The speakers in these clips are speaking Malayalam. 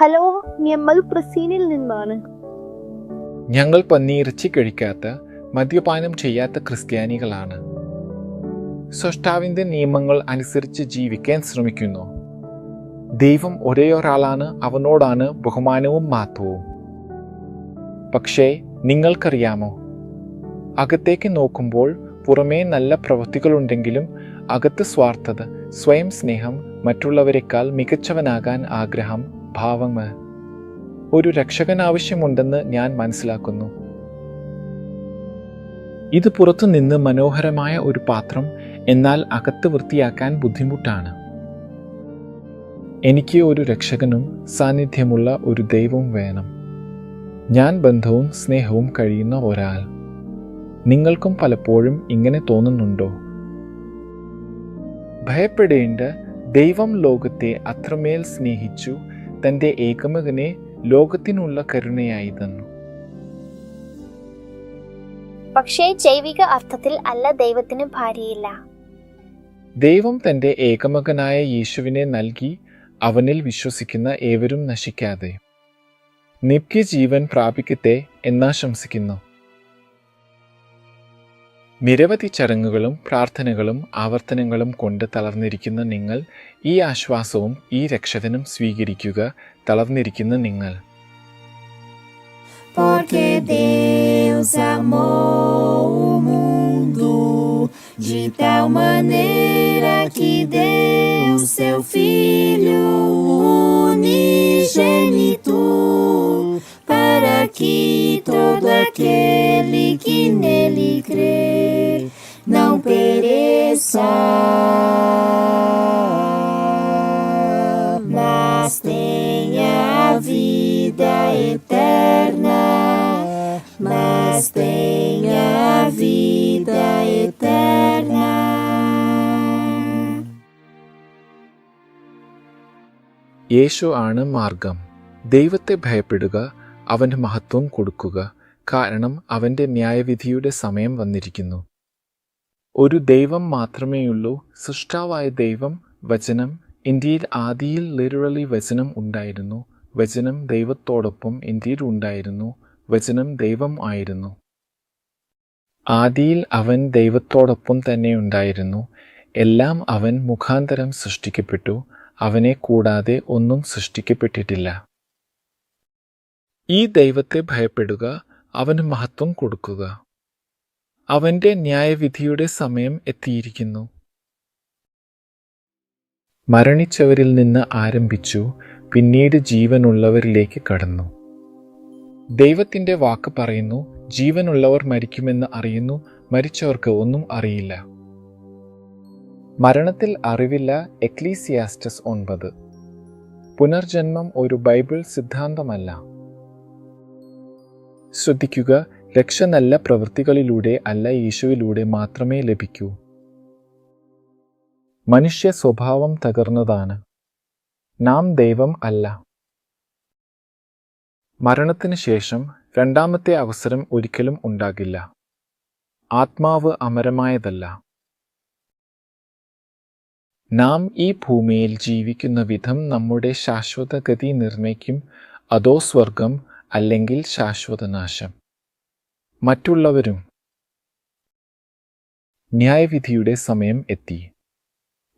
ഹലോ, ഞമ്മൾ പ്രസീനിൽ നിന്നാണ്. ഞങ്ങൾ പന്നിയിറച്ചി കഴിക്കാത്ത, മദ്യപാനം ചെയ്യാത്ത ക്രിസ്ത്യാനികളാണ്. സ്രഷ്ടാവിന്റെ നിയമങ്ങൾ അനുസരിച്ച് ജീവിക്കാൻ ശ്രമിക്കുന്നു. ദൈവം ഒരേയൊരാളാണ്, അവനോടാണ് ബഹുമാനവും മഹത്വവും. പക്ഷേ നിങ്ങൾക്കറിയാമോ, അകത്തേക്ക് നോക്കുമ്പോൾ പുറമേ നല്ല പ്രവൃത്തികളുണ്ടെങ്കിലും അകത്ത് സ്വാർത്ഥത, സ്വയം സ്നേഹം, മറ്റുള്ളവരെക്കാൾ മികച്ചവനാകാൻ ആഗ്രഹം, ഭാവങ്ങൾ. ഒരു രക്ഷകൻ ആവശ്യമുണ്ടെന്ന് ഞാൻ മനസ്സിലാക്കുന്നു. ഇത് പുറത്തുനിന്ന് മനോഹരമായ ഒരു പാത്രം, എന്നാൽ അകത്ത് വൃത്തിയാക്കാൻ ബുദ്ധിമുട്ടാണ്. എനിക്ക് ഒരു രക്ഷകനും സാന്നിധ്യമുള്ള ഒരു ദൈവവും വേണം. ഞാൻ ബന്ധവും സ്നേഹവും കഴിയുന്ന ഒരാൾ. നിങ്ങൾക്കും പലപ്പോഴും ഇങ്ങനെ തോന്നുന്നുണ്ടോ? ഭയപ്പെടേണ്ട, ദൈവം ലോകത്തെ അത്രമേൽ സ്നേഹിച്ചു, തൻ്റെ ഏകമകനെ ലോകത്തിനുള്ള കരുണയായി തന്നു. പക്ഷേ ജൈവിക അർത്ഥത്തിൽ അല്ല ദൈവത്തിന് ഭാര്യയില്ല. ദൈവം തൻ്റെ ഏകമകനായ യേശുവിനെ നൽകി, അവനിൽ വിശ്വസിക്കുന്ന ഏവരും നശിക്കാതെ നിത്യജീവൻ പ്രാപിക്കട്ടെ എന്നാശംസിക്കുന്നു. നിരവധി ചടങ്ങുകളും പ്രാർത്ഥനകളും ആവർത്തനങ്ങളും കൊണ്ട് തളർന്നിരിക്കുന്ന നിങ്ങൾ, ഈ ആശ്വാസവും ഈ രക്ഷകനും സ്വീകരിക്കുക. തളർന്നിരിക്കുന്ന നിങ്ങൾ, Porque Deus amou o mundo de tal maneira que deu seu Filho unigênito, para que todo aquele que nele crê não pereça, mas tenha a vida eterna, mas tenha a vida eterna. യേശു ആണ് മാർഗം. ദൈവത്തെ ഭയപ്പെടുക, അവൻ്റെ മഹത്വം കൊടുക്കുക, കാരണം അവൻ്റെ ന്യായവിധിയുടെ സമയം വന്നിരിക്കുന്നു. ഒരു ദൈവം മാത്രമേയുള്ളൂ, സൃഷ്ടാവായ ദൈവം, വചനം. ഇന്ത്യയിൽ ആദിയിൽ ലിറ്ററലി വചനം ഉണ്ടായിരുന്നു. വചനം ദൈവത്തോടൊപ്പം ഇന്ത്യയിൽ ഉണ്ടായിരുന്നു. വചനം ദൈവം ആയിരുന്നു. ആദിയിൽ അവൻ ദൈവത്തോടൊപ്പം തന്നെ ഉണ്ടായിരുന്നു. എല്ലാം അവൻ മുഖാന്തരം സൃഷ്ടിക്കപ്പെട്ടു. അവനെ കൂടാതെ ഒന്നും സൃഷ്ടിക്കപ്പെട്ടിട്ടില്ല. ഈ ദൈവത്തെ ഭയപ്പെടുക, അവന് മഹത്വം കൊടുക്കുക. അവൻ്റെ ന്യായവിധിയുടെ സമയം എത്തിയിരിക്കുന്നു. മരണിച്ചവരിൽ നിന്ന് ആരംഭിച്ചു, പിന്നീട് ജീവനുള്ളവരിലേക്ക് കടന്നു. ദൈവത്തിൻ്റെ വാക്ക് പറയുന്നു, ജീവനുള്ളവർ മരിക്കുമെന്ന് അറിയുന്നു, മരിച്ചവർക്ക് ഒന്നും അറിയില്ല. മരണത്തിൽ അറിവില്ല. എക്ലീസിയാസ്റ്റസ് 9. പുനർജന്മം ഒരു ബൈബിൾ സിദ്ധാന്തമല്ല. ശ്രദ്ധിക്കുക, രക്ഷ നല്ല പ്രവൃത്തികളിലൂടെ അല്ല, യേശുവിലൂടെ മാത്രമേ ലഭിക്കൂ. മനുഷ്യ സ്വഭാവം തകർന്നതാണ്. നാം ദൈവം അല്ല. മരണത്തിന് ശേഷം രണ്ടാമത്തെ അവസരം ഒരിക്കലും ഉണ്ടാകില്ല. ആത്മാവ് അമരമായതല്ല. നാം ഈ ഭൂമിയിൽ ജീവിക്കുന്ന വിധം നമ്മുടെ ശാശ്വതഗതി നിർണ്ണയിക്കും. അതോ സ്വർഗം, അല്ലെങ്കിൽ ശാശ്വതനാശം. മറ്റുള്ളവരും. ന്യായവിധിയുടെ സമയം എത്തി.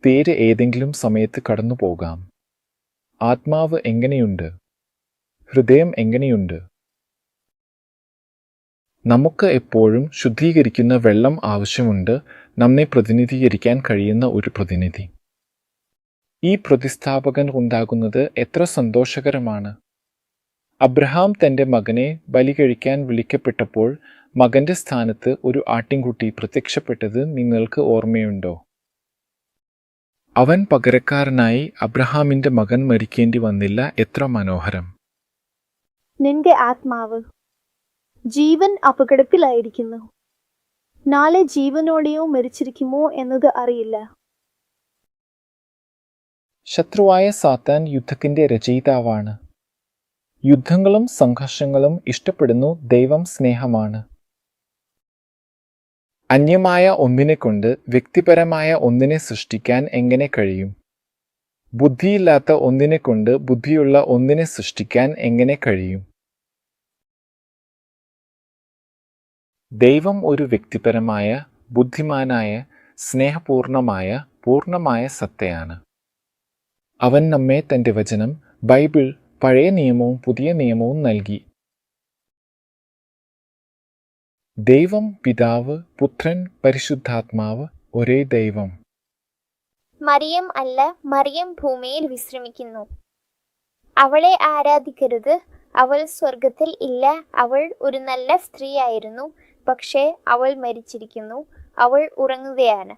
പേര് ഏതെങ്കിലും സമയത്ത് കടന്നു പോകാം. ആത്മാവ് എങ്ങനെയുണ്ട്? ഹൃദയം എങ്ങനെയുണ്ട്? നമുക്ക് എപ്പോഴും ശുദ്ധീകരിക്കുന്ന വെള്ളം ആവശ്യമുണ്ട്, നമ്മെ പ്രതിനിധീകരിക്കാൻ കഴിയുന്ന ഒരു പ്രതിനിധി. ഈ പ്രതിസ്ഥാപകൻ ഉണ്ടാകുന്നത് എത്ര സന്തോഷകരമാണ്. അബ്രഹാം തൻ്റെ മകനെ ബലി കഴിക്കാൻ വിളിക്കപ്പെട്ടപ്പോൾ മകൻ്റെ സ്ഥാനത്ത് ഒരു ആട്ടിൻകുട്ടി പ്രത്യക്ഷപ്പെട്ടത് നിങ്ങൾക്ക് ഓർമ്മയുണ്ടോ? അവൻ പകരക്കാരനായി അബ്രഹാമിൻ്റെ മകൻ മരിക്കേണ്ടി വന്നില്ല. എത്ര മനോഹരം! നിന്റെ ആത്മാവ് ജീവൻ അപകടത്തിലായിരിക്കുന്നു. നാളെ ജീവനോടെയോ മരിച്ചിരിക്കുമോ എന്നത് അറിയില്ല. ശത്രുവായ സാത്താൻ യുദ്ധത്തിൻ്റെ രചയിതാവാണ്. യുദ്ധങ്ങളും സംഘർഷങ്ങളും ഇഷ്ടപ്പെടുന്നു. ദൈവം സ്നേഹമാണ്. അന്യമായ ഒന്നിനെക്കൊണ്ട് വ്യക്തിപരമായ ഒന്നിനെ സൃഷ്ടിക്കാൻ എങ്ങനെ കഴിയും? ബുദ്ധിയില്ലാത്ത ഒന്നിനെ കൊണ്ട് ബുദ്ധിയുള്ള ഒന്നിനെ സൃഷ്ടിക്കാൻ എങ്ങനെ കഴിയും? ദൈവം ഒരു വ്യക്തിപരമായ, ബുദ്ധിമാനായ, സ്നേഹപൂർണമായ, പൂർണ്ണമായ സത്തയാണ്. അവൻ നമ്മെ തൻ്റെ വചനം, ബൈബിൾ, പഴയ നിയമവും പുതിയ നിയമവും നൽകി. ദൈവം പിതാവ്, പുത്രൻ, പരിശുദ്ധാത്മാവ് ഒരേ ദൈവം. മറിയം അല്ല, മറിയം ഭൂമിയിൽ വിശ്രമിക്കുന്നു. അവളെ ആരാധിക്കരുത്, അവൾ സ്വർഗത്തിൽ ഇല്ല. അവൾ ഒരു നല്ല സ്ത്രീയായിരുന്നു, പക്ഷേ അവൾ മരിച്ചിരിക്കുന്നു. അവൾ ഉറങ്ങുകയാണ്.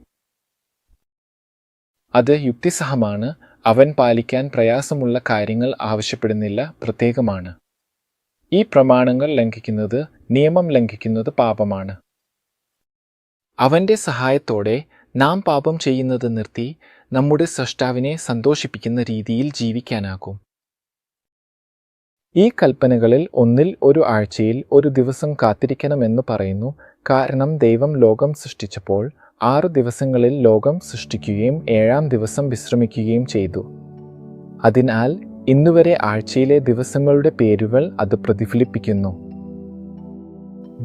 അത് യുക്തിസഹമാണ്. അവൻ പാലിക്കാൻ പ്രയാസമുള്ള കാര്യങ്ങൾ ആവശ്യപ്പെടുന്നില്ല, പ്രത്യേകമാണ്. ഈ പ്രമാണങ്ങൾ ലംഘിക്കുന്നത്, നിയമം ലംഘിക്കുന്നത് പാപമാണ്. അവൻ്റെ സഹായത്തോടെ നാം പാപം ചെയ്യുന്നത് നിർത്തി നമ്മുടെ സ്രഷ്ടാവിനെ സന്തോഷിപ്പിക്കുന്ന രീതിയിൽ ജീവിക്കാനാകും. ഈ കൽപ്പനകളിൽ ഒന്നിൽ ഒരു ആഴ്ചയിൽ ഒരു ദിവസം കാത്തിരിക്കണമെന്ന് പറയുന്നു. കാരണം ദൈവം ലോകം സൃഷ്ടിച്ചപ്പോൾ 6 ദിവസങ്ങളിൽ ലോകം സൃഷ്ടിക്കുകയും 7-ാം ദിവസം വിശ്രമിക്കുകയും ചെയ്തു. അതിനാൽ ഇന്നുവരെ ആഴ്ചയിലെ ദിവസങ്ങളുടെ പേരുകൾ അത് പ്രതിഫലിപ്പിക്കുന്നു.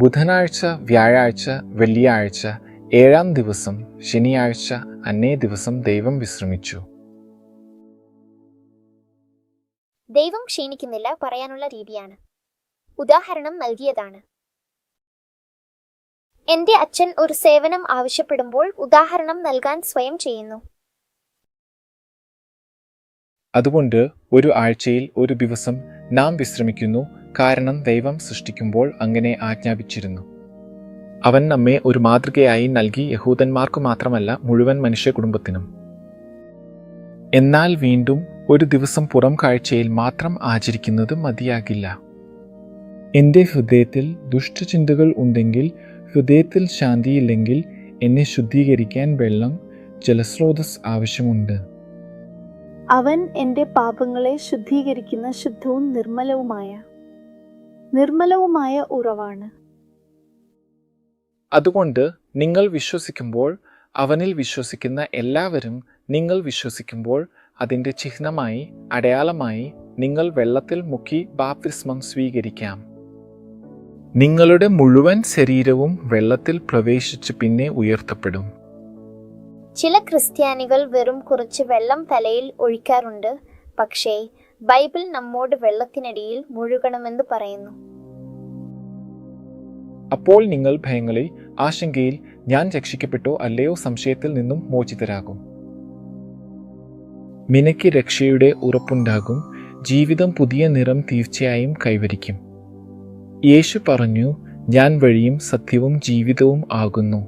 ബുധനാഴ്ച, വ്യാഴാഴ്ച, വെള്ളിയാഴ്ച, 7-ാം ദിവസം, ശനിയാഴ്ച, അന്നേ ദിവസം ദൈവം വിശ്രമിച്ചു. ദൈവം ക്ഷീണിക്കുന്നില്ല പറയാനുള്ള രീതിയാണ്. ഉദാഹരണം നൽകിയതാണ്. എന്റെ അച്ഛൻ ഒരു സേവനം ആവശ്യപ്പെടുമ്പോൾ ഉദാഹരണം നൽകാൻ സ്വയം ചെയ്യുന്നു. അതുകൊണ്ട് ഒരു ആഴ്ചയിൽ ഒരു ദിവസം നാം വിശ്രമിക്കുന്നു, കാരണം ദൈവം സൃഷ്ടിക്കുമ്പോൾ അങ്ങനെ ആജ്ഞാപിച്ചിരുന്നു. അവൻ നമ്മെ ഒരു മാതൃകയായി നൽകി, യഹൂദന്മാർക്ക് മാത്രമല്ല മുഴുവൻ മനുഷ്യ കുടുംബത്തിനും. എന്നാൽ വീണ്ടും ഒരു ദിവസം പുറം കാഴ്ചയിൽ മാത്രം ആചരിക്കുന്നത് മതിയാകില്ല. എൻ്റെ ഹൃദയത്തിൽ ദുഷ്ടചിന്തകൾ ഉണ്ടെങ്കിൽ, ഹൃദയത്തിൽ ശാന്തിയില്ലെങ്കിൽ എന്നെ ശുദ്ധീകരിക്കാൻ വെള്ളം, ജലസ്രോതസ് ആവശ്യമുണ്ട്. അവൻ എൻ്റെ പാപങ്ങളെ ശുദ്ധീകരിക്കുന്ന ശുദ്ധവും നിർമ്മലവുമായ ഉറവാണ്. അതുകൊണ്ട് നിങ്ങൾ വിശ്വസിക്കുമ്പോൾ, അവനിൽ വിശ്വസിക്കുന്ന എല്ലാവരും നിങ്ങൾ വിശ്വസിക്കുമ്പോൾ അതിൻ്റെ ചിഹ്നമായി, അടയാളമായി നിങ്ങൾ വെള്ളത്തിൽ മുക്കി ബാപ്തിസ്മം സ്വീകരിക്കാം. നിങ്ങളുടെ മുഴുവൻ ശരീരവും വെള്ളത്തിൽ പ്രവേശിച്ച് പിന്നെ ഉയർത്തപ്പെടും. ചില ക്രിസ്ത്യാനികൾ വെറും കുറച്ച് വെള്ളം തലയിൽ ഒഴിക്കാറുണ്ട്, പക്ഷേ ബൈബിൾ നമ്മോട് വെള്ളത്തിനടിയിൽ മുഴുകണമെന്ന് പറയുന്നു. അപ്പോൾ നിങ്ങൾ ഭയങ്ങളിൽ, ആശങ്കയിൽ, ഞാൻ രക്ഷിക്കപ്പെട്ടോ അല്ലയോ സംശയത്തിൽ നിന്നും മോചിതരാകും. നിനക്ക് രക്ഷയുടെ ഉറപ്പുണ്ടാകും. ജീവിതം പുതിയ നിറം തീർച്ചയായും കൈവരിക്കും. യേശു പറഞ്ഞു, ഞാൻ വഴിയും സത്യവും ജീവിതവും ആകുന്നു.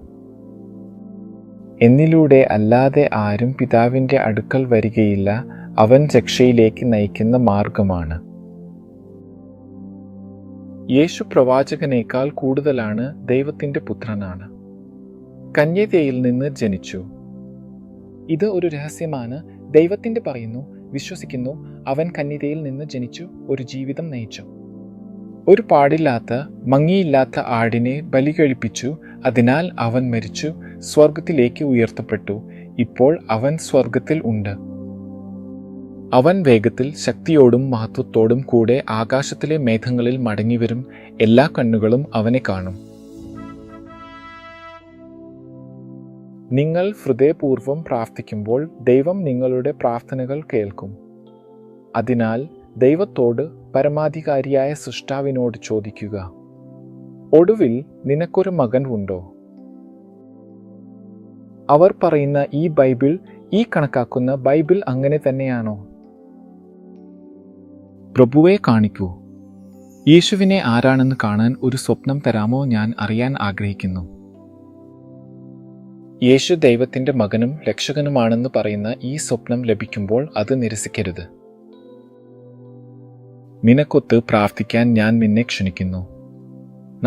എന്നിലൂടെ അല്ലാതെ ആരും പിതാവിൻ്റെ അടുക്കൽ വരികയില്ല. അവൻ രക്ഷയിലേക്ക് നയിക്കുന്ന മാർഗമാണ്. യേശു പ്രവാചകനേക്കാൾ കൂടുതലാണ്, ദൈവത്തിൻ്റെ പുത്രനാണ്. കന്യകയിൽ നിന്ന് ജനിച്ചു. ഇത് ഒരു രഹസ്യമാണ്. ദൈവത്തിൻ്റെ പറയുന്നു, വിശ്വസിക്കുന്നു. അവൻ കന്യകയിൽ നിന്ന് ജനിച്ചു, ഒരു ജീവിതം നയിച്ചു. ഒരു പാടില്ലാത്ത, മങ്ങിയില്ലാത്ത ആടിനെ ബലി കഴിപ്പിച്ചു. അതിനാൽ അവൻ മരിച്ചു, സ്വർഗത്തിലേക്ക് ഉയർത്തപ്പെട്ടു. ഇപ്പോൾ അവൻ സ്വർഗത്തിൽ ഉണ്ട്. അവൻ വേഗത്തിൽ, ശക്തിയോടും മഹത്വത്തോടും കൂടെ ആകാശത്തിലെ മേഘങ്ങളിൽ മടങ്ങിവരും. എല്ലാ കണ്ണുകളും അവനെ കാണും. നിങ്ങൾ ഹൃദയപൂർവ്വം പ്രാർത്ഥിക്കുമ്പോൾ ദൈവം നിങ്ങളുടെ പ്രാർത്ഥനകൾ കേൾക്കും. അതിനാൽ ദൈവത്തോട്, പരമാധികാരിയായ സൃഷ്ടാവിനോട് ചോദിക്കുക. ഒടുവിൽ നിനക്കൊരു മകൻ ഉണ്ടോ? അവർ പറയുന്ന ഈ ബൈബിൾ, ഈ കണക്കാക്കുന്ന ബൈബിൾ അങ്ങനെ തന്നെയാണോ? പ്രഭുവെ കാണിക്കൂ. യേശുവിനെ ആരാണെന്ന് കാണാൻ ഒരു സ്വപ്നം തരാമോ? ഞാൻ അറിയാൻ ആഗ്രഹിക്കുന്നു. യേശു ദൈവത്തിൻ്റെ മകനും രക്ഷകനുമാണെന്ന് പറയുന്ന ഈ സ്വപ്നം ലഭിക്കുമ്പോൾ അത് നിരസിക്കരുത്. നിനക്കൊത്ത് പ്രാർത്ഥിക്കാൻ ഞാൻ നിന്നെ ക്ഷണിക്കുന്നു.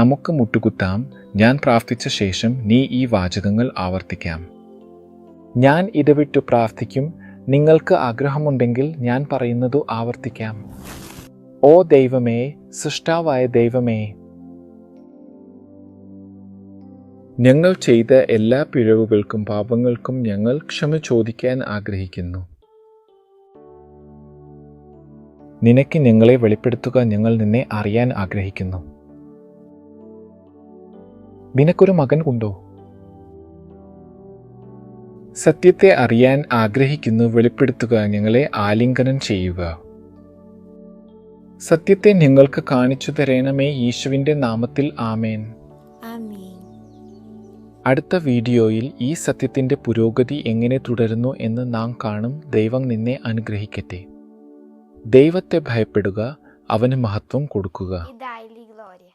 നമുക്ക് മുട്ടുകുത്താം. ഞാൻ പ്രാർത്ഥിച്ച ശേഷം നീ ഈ വാചകങ്ങൾ ആവർത്തിക്കാം. ഞാൻ ഇടവിട്ടു പ്രാർത്ഥിക്കും. നിങ്ങൾക്ക് ആഗ്രഹമുണ്ടെങ്കിൽ ഞാൻ പറയുന്നതു ആവർത്തിക്കാം. ഓ ദൈവമേ, സൃഷ്ടാവായ ദൈവമേ, ഞങ്ങൾ ചെയ്ത എല്ലാ പിഴവുകൾക്കും പാപങ്ങൾക്കും ഞങ്ങൾ ക്ഷമ ചോദിക്കാൻ ആഗ്രഹിക്കുന്നു. നിനക്ക് ഞങ്ങളെ വെളിപ്പെടുത്തുക, ഞങ്ങൾ നിന്നെ അറിയാൻ ആഗ്രഹിക്കുന്നു. നിനക്കൊരു മകൻ ഉണ്ടോ? സത്യത്തെ അറിയാൻ ആഗ്രഹിക്കുന്നു, വെളിപ്പെടുത്തുക, ഞങ്ങളെ ആലിംഗനം ചെയ്യുക. സത്യത്തെ ഞങ്ങൾക്ക് കാണിച്ചു തരണമേ, യേശുവിൻ്റെ നാമത്തിൽ ആമേൻ. Amém. അടുത്ത വീഡിയോയിൽ ഈ സത്യത്തിൻ്റെ പുരോഗതി എങ്ങനെ തുടരുന്നു എന്ന് നാം കാണും. ദൈവം നിന്നെ അനുഗ്രഹിക്കട്ടെ. ദൈവത്തെ ഭയപ്പെടുക, അവന് മഹത്വം കൊടുക്കുക. E dai-lhe glória.